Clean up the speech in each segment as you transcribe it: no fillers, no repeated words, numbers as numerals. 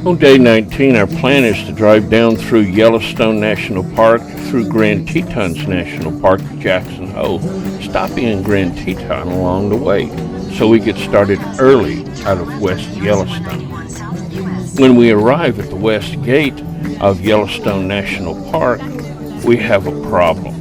On day 19, our plan is to drive down through Yellowstone National Park, through Grand Teton National Park to Jackson Hole, stopping in Grand Teton along the way. So we get started early out of West Yellowstone. When we arrive at the west gate of Yellowstone National Park, we have a problem.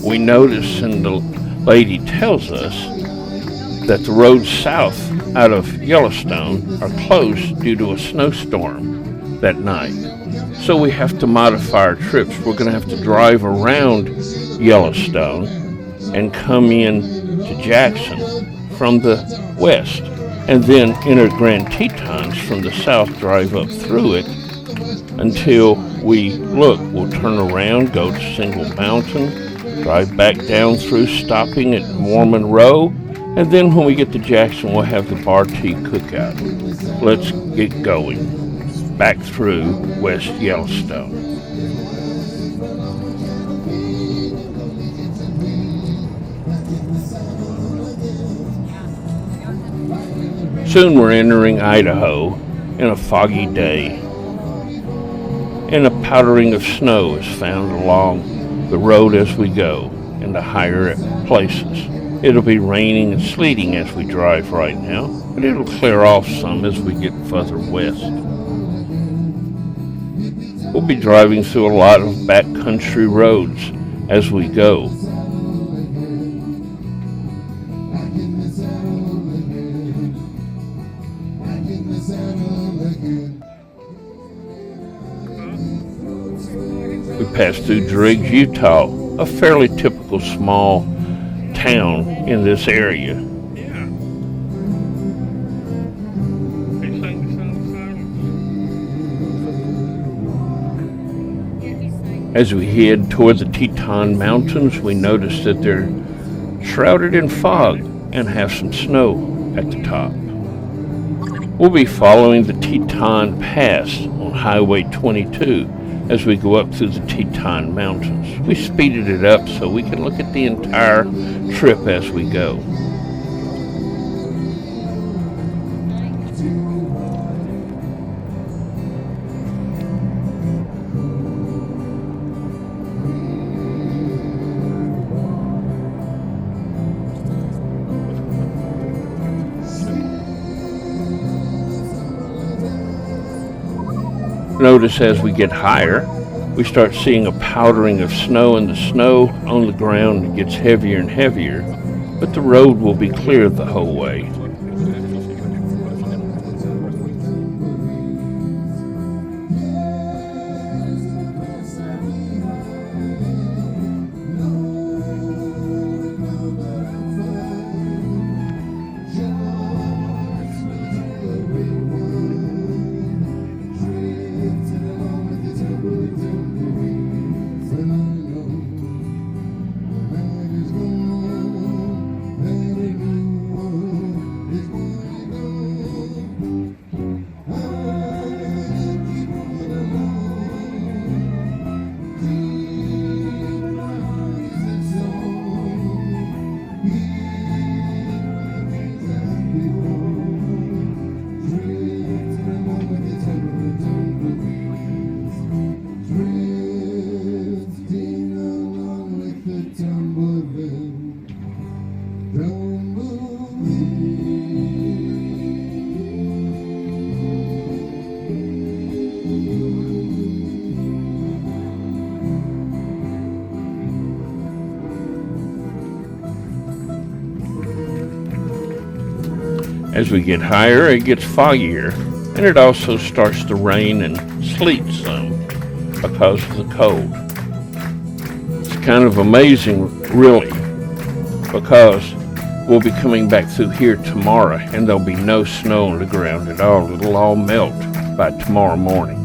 We notice, and the lady tells us, that the roads south out of Yellowstone are closed due to a snowstorm that night. So we have to modify our trips. We're going to have to drive around Yellowstone and come in to Jackson from the west, and then enter Grand Tetons from the south, drive up through it until we'll turn around, go to Single Mountain, drive back down through, stopping at Mormon Row, and then when we get to Jackson, we'll have the Bar T Cookout. Let's get going back through West Yellowstone. Soon we're entering Idaho in a foggy day, and a powdering of snow is found along the road as we go in the higher places. It'll be raining and sleeting as we drive right now, but it'll clear off some as we get further west. We'll be driving through a lot of backcountry roads as we go. We pass through Driggs, Utah, a fairly typical small town in this area. As we head toward the Teton Mountains, we notice that they're shrouded in fog and have some snow at the top. We'll be following the Teton Pass on Highway 22 as we go up through the Teton Mountains. We speeded it up so we can look at the entire trip as we go. Notice as we get higher, we start seeing a powdering of snow, and the snow on the ground gets heavier and heavier, but the road will be clear the whole way. As we get higher, it gets foggier, and it also starts to rain and sleet some because of the cold. It's kind of amazing, really, because we'll be coming back through here tomorrow, and there'll be no snow on the ground at all. It'll all melt by tomorrow morning.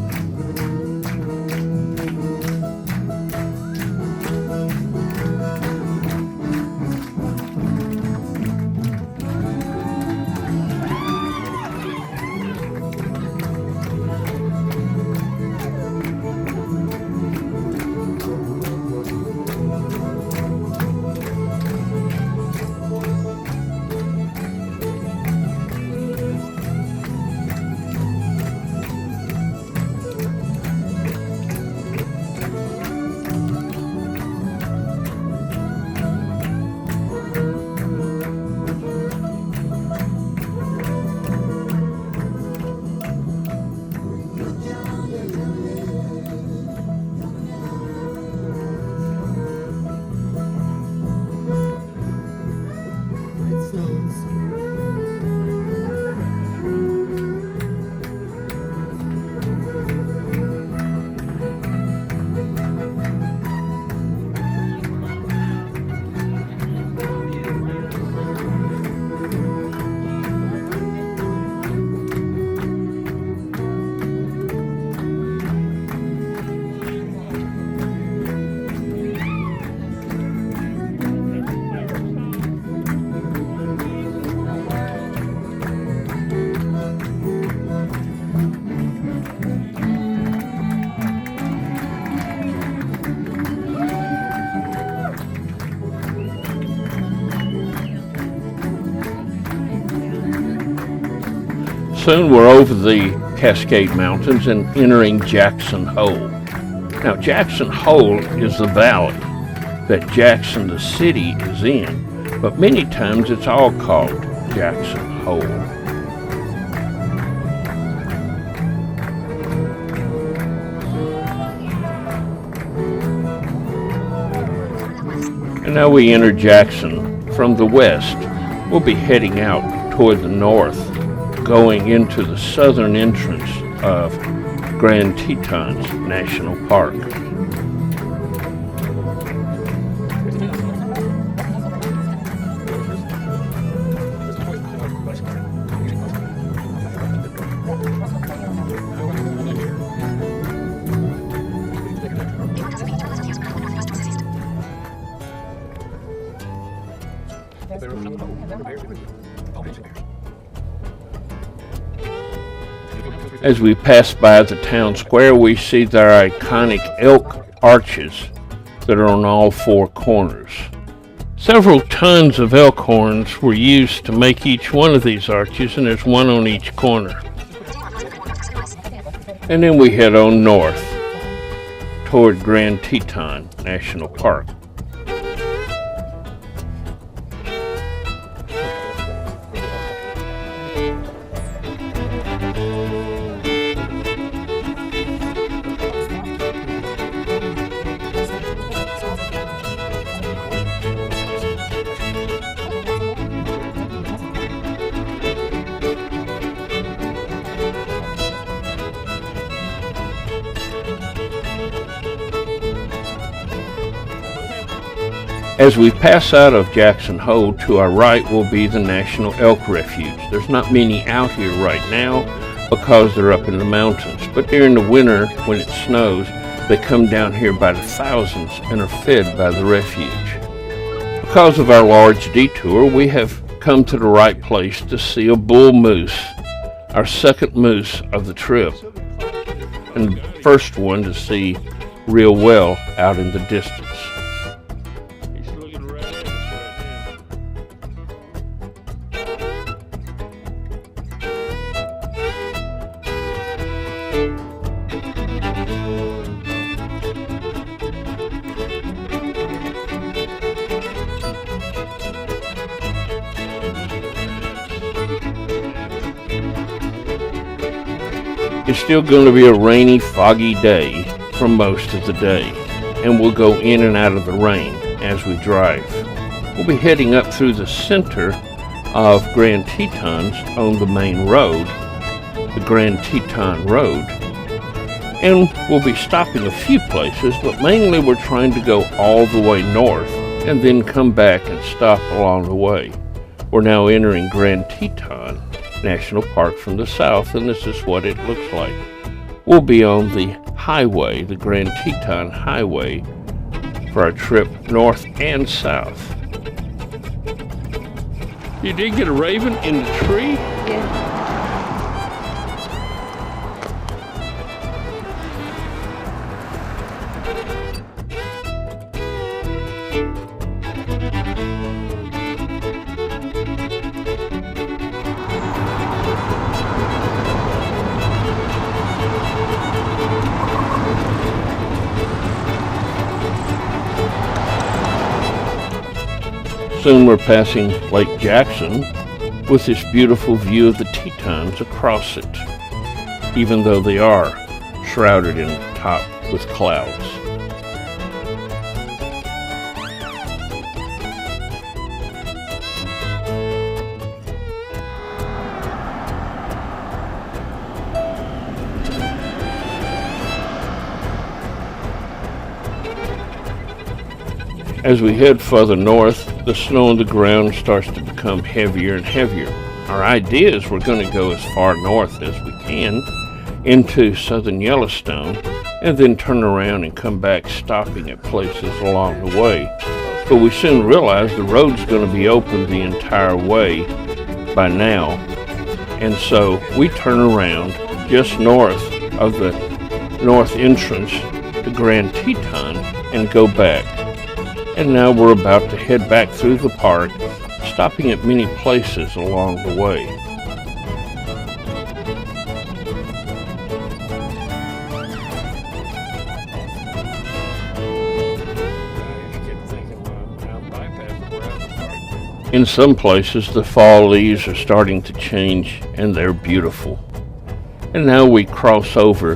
Soon we're over the Cascade Mountains and entering Jackson Hole. Now, Jackson Hole is the valley that Jackson, the city, is in, but many times it's all called Jackson Hole. And now we enter Jackson from the west. We'll be heading out toward the north, going into the southern entrance of Grand Teton National Park. As we pass by the town square, we see their iconic elk arches that are on all four corners. Several tons of elk horns were used to make each one of these arches, and there's one on each corner. And then we head on north toward Grand Teton National Park. As we pass out of Jackson Hole, to our right will be the National Elk Refuge. There's not many out here right now because they're up in the mountains, but during the winter when it snows, they come down here by the thousands and are fed by the refuge. Because of our large detour, we have come to the right place to see a bull moose, our second moose of the trip, and the first one to see real well out in the distance. It's still going to be a rainy, foggy day for most of the day, and we'll go in and out of the rain as we drive. We'll be heading up through the center of Grand Tetons on the main road, the Grand Teton Road, and we'll be stopping a few places, but mainly we're trying to go all the way north and then come back and stop along the way. We're now entering Grand Teton National Park from the south, and this is what it looks like. We'll be on the highway, the Grand Teton Highway, for our trip north and south. You did get a raven in the tree? Yeah. Soon we're passing Lake Jackson with this beautiful view of the Tetons across it, even though they are shrouded in top with clouds. As we head further north, the snow on the ground starts to become heavier and heavier. Our idea is we're going to go as far north as we can into southern Yellowstone and then turn around and come back, stopping at places along the way. But we soon realized the road's going to be open the entire way by now, and so we turn around just north of the north entrance to Grand Teton and go back. And now we're about to head back through the park, stopping at many places along the way. In some places, the fall leaves are starting to change, and they're beautiful. And now we cross over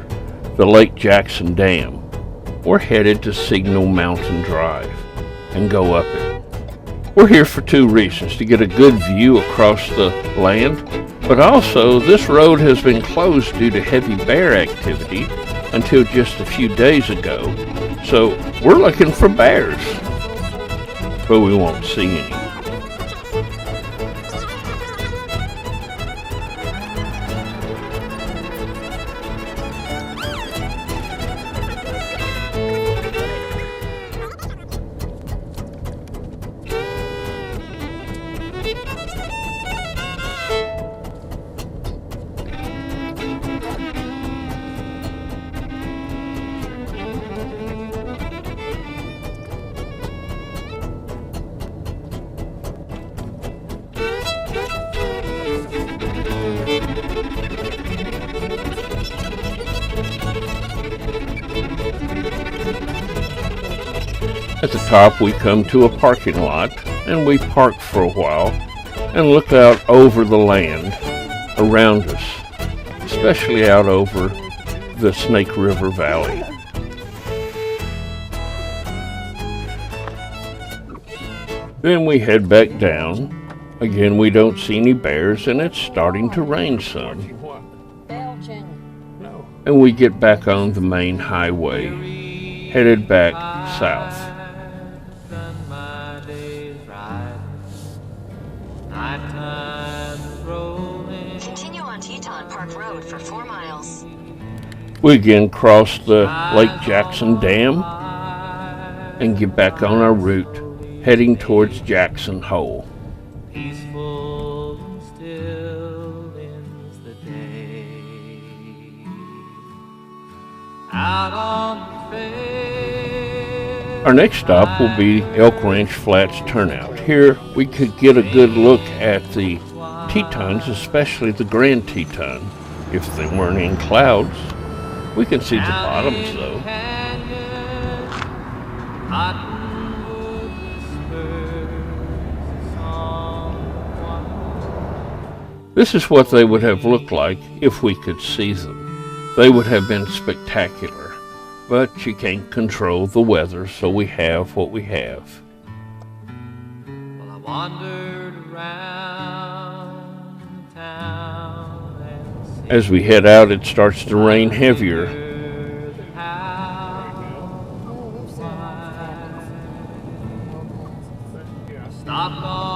the Lake Jackson Dam. We're headed to Signal Mountain Drive and go up it. We're here for two reasons: to get a good view across the land, but also this road has been closed due to heavy bear activity until just a few days ago. So we're looking for bears, but we won't see any. At the top, we come to a parking lot, and we park for a while and look out over the land around us, especially out over the Snake River Valley. Then we head back down. Again, we don't see any bears, and it's starting to rain some. And we get back on the main highway, headed back south. Continue on Teton Park Road for 4 miles. We again cross the Lake Jackson Dam and get back on our route, heading towards Jackson Hole. Peaceful and still ends the day. Out on the trail. Our next stop will be Elk Ranch Flats Turnout. Here we could get a good look at the Tetons, especially the Grand Teton. If they weren't in clouds, we can see the bottoms though. This is what they would have looked like if we could see them. They would have been spectacular, but you can't control the weather, so we have what we have. Well, I wandered around town and As we head out, it starts to rain heavier.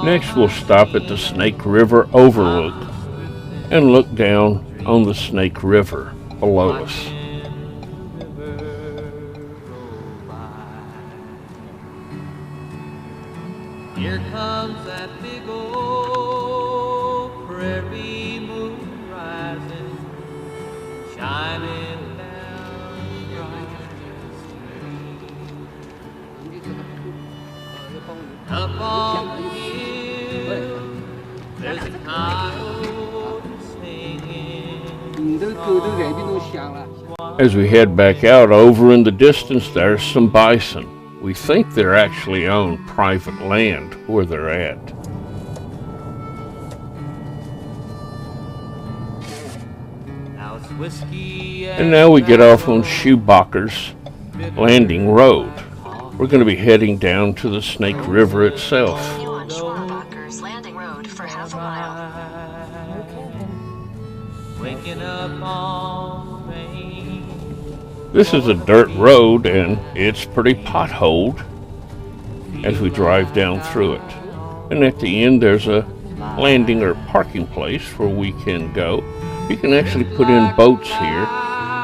Next, we'll stop at the Snake River Overlook and look down on the Snake River below us. Here comes that big old prairie moon rising, shining down bright. Up on the hill, there's a coyote singing songs. As we head back out, over in the distance, there's some bison. We think they're actually on private land where they're at. Now it's whiskey And now we get off on Shoebacker's Landing Road. We're going to be heading down to the Snake River itself. Continue on Schwabacker's Landing Road for half a mile. Waking up on the range. This is a dirt road, and it's pretty potholed as we drive down through it. And at the end, there's a landing or parking place where we can go. You can actually put in boats here,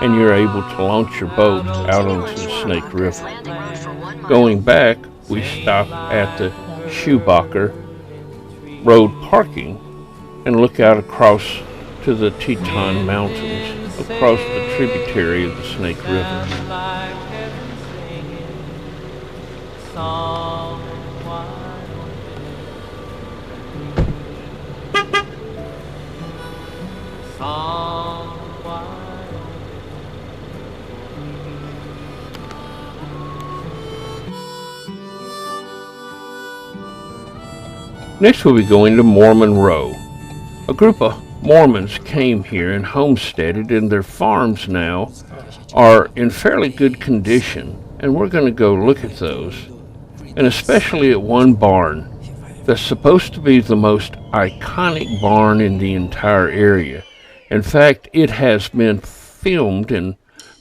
and you're able to launch your boat out onto the Snake River. Landing Road for 1 mile. Going back, we stop at the Shoebacker Road parking and look out across to the Teton Mountains, across the tributary of the Snake River. Like heaven singing song wide open. Song wide open. Next we'll be going to Mormon Row. A group of Mormons came here and homesteaded, and their farms now are in fairly good condition, and we're going to go look at those, and especially at one barn that's supposed to be the most iconic barn in the entire area. In fact, it has been filmed and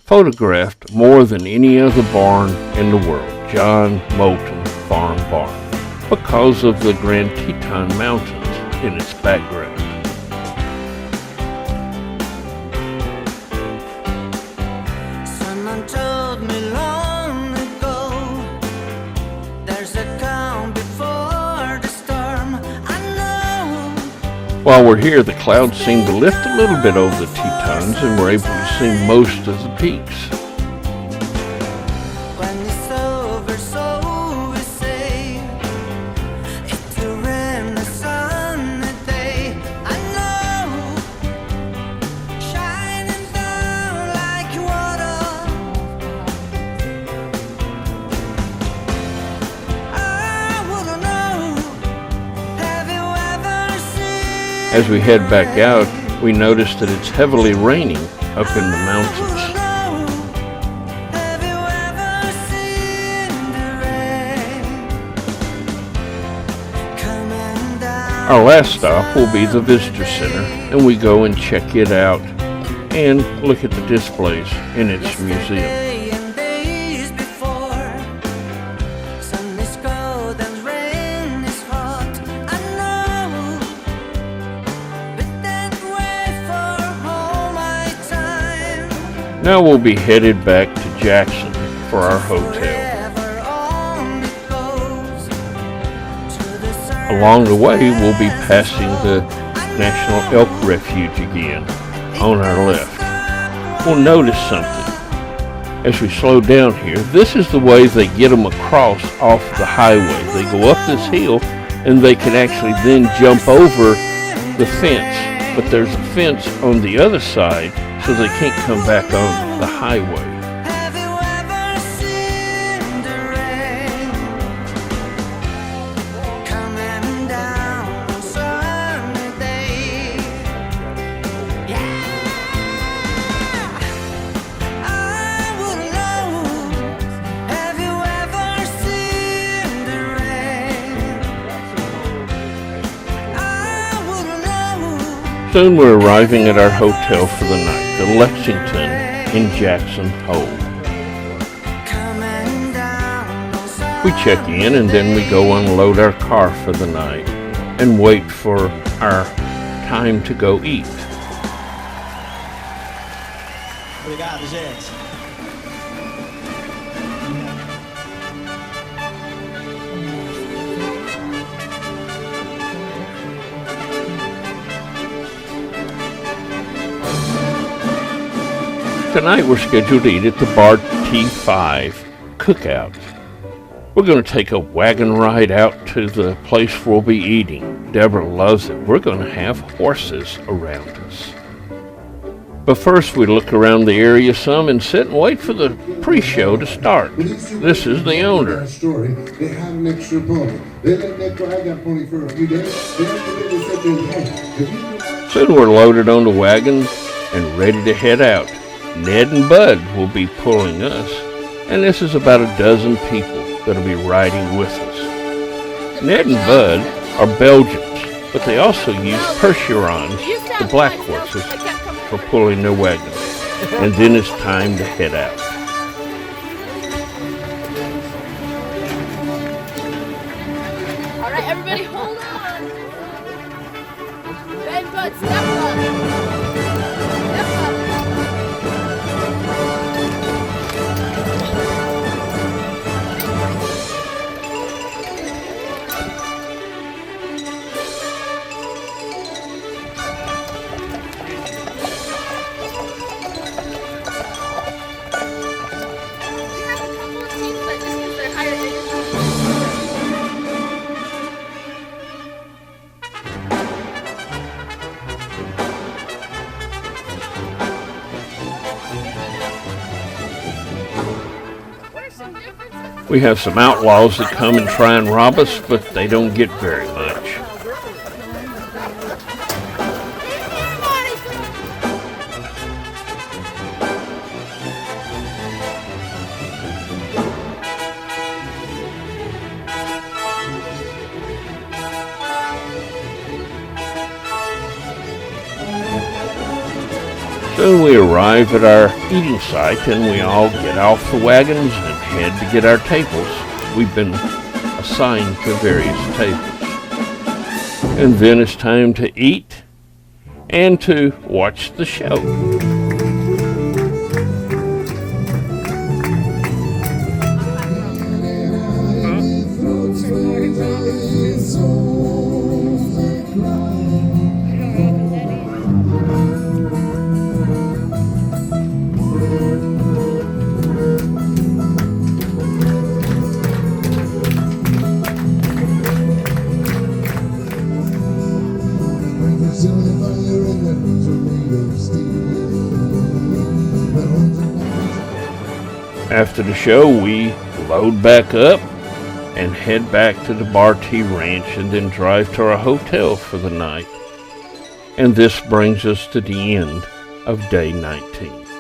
photographed more than any other barn in the world, John Moulton Farm Barn, because of the Grand Teton Mountains in its background. Someone told me long ago, there's a calm before the storm. I know. While we're here, the clouds seem to lift a little bit over the Tetons, and we're able to see most of the peaks. When it's over, so we say, it's a rain, a sunny day. I know, shining down like water. I wanna know, have you ever seen? As we head back out, we notice that it's heavily raining up in the mountains. Have you ever seen the rain coming down? Our last stop will be the visitor center, and we go and check it out and look at the displays in its museum. Yesterday and days before, sun is cold and rain is hot. I know, but that way for all my time. Now we'll be headed back to Jackson for our hotel. Forever on it goes to the sun. Along the way, we'll be passing the National Elk Refuge again on our left. We'll notice something as we slow down here. This is the way they get them across off the highway. They go up this hill and they can actually then jump over the fence. But there's a fence on the other side, so they can't come back on the highway. Have you ever seen the rain coming down on sunny day? Yeah, I wanna know, have you ever seen the rain? I wanna know. Soon we're arriving at our hotel for the night, the Lexington in Jackson Hole. Coming down on sunny We check in and then we go unload our car for the night and wait for our time to go eat. Obrigado, gente. Tonight we're scheduled to eat at the Bar T5 Cookout. We're going to take a wagon ride out to the place where we'll be eating. Deborah loves it. We're going to have horses around us. But first we look around the area some and sit and wait for the pre-show to start. This is the owner. Story. They have an extra pony. They let that ride that pony for a few days. They have to get this up in hey. Soon we're loaded on the wagon and ready to head out. Ned and Bud will be pulling us, and this is about a dozen people that'll be riding with us. Ned and Bud are Belgians, but they also use Percherons, the black horses, for pulling their wagons. And then it's time to head out. All right, everybody, hold on. Ben, Bud, step up. Step up. We have a couple of teams that just because they're higher than what are some differences? We have some outlaws that come and try and rob us, but they don't get very much. Soon we arrive at our eating site and we all get off the wagons and head to get our tables. We've been assigned to various tables. And then it's time to eat and to watch the show. After the show, we load back up and head back to the Bar T Ranch and then drive to our hotel for the night. And this brings us to the end of day 19.